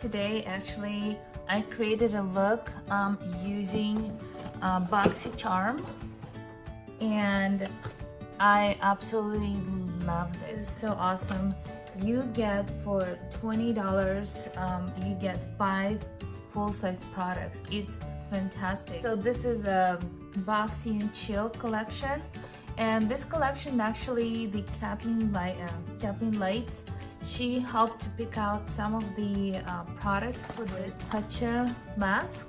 today, actually, I created a look using Boxycharm, and I absolutely love this. It's so awesome. You get for $20, you get 5 full-size products. It's fantastic. So this is a Boxy and Chill collection, and this collection actually the Kathleen Lights, she helped to pick out some of the products for the Tatcha mask,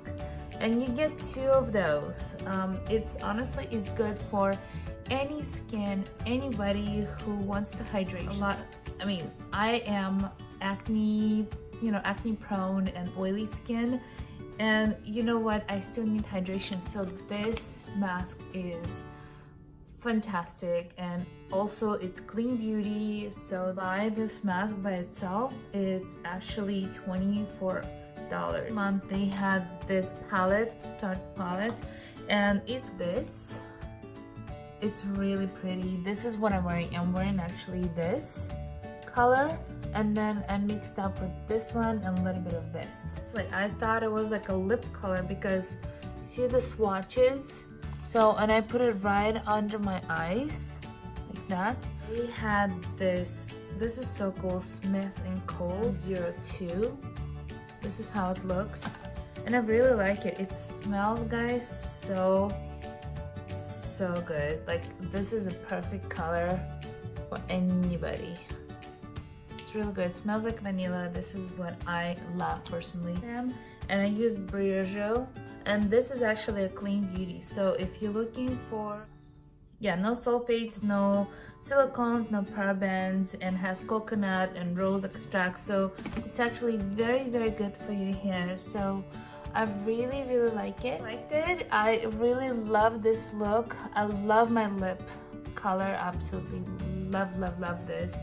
and you get 2 of those. It's honestly is good for any skin, anybody who wants to hydrate a lot. I mean, I am acne prone and oily skin, and you know what, I still need hydration, so this mask is fantastic. And also it's clean beauty, so buy this mask by itself, it's actually $24. This month they had this palette, Tarte palette, and it's this. It's really pretty. This is what I'm wearing. I'm wearing actually this color, and then I mixed up with this one and a little bit of this. So like, I thought it was like a lip color because see the swatches? So, and I put it right under my eyes like that. We had this is so cool, Smith&Cult 02. This is how it looks, and I really like it. It smells, guys, so good. Like, this is a perfect color for anybody. It's really good. It smells like vanilla. This is what I love personally. And I use Briogeo, and this is actually a clean beauty. So if you're looking for, yeah, no sulfates, no silicones, no parabens, and has coconut and rose extract, so it's actually very good for your hair. So I really like it. I really love this look. I love my lip color. Absolutely love this,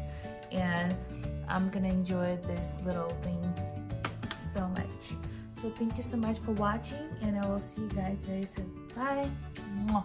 and I'm gonna enjoy this little thing so much. So thank you so much for watching, and I will see you guys very soon. Bye. Mwah.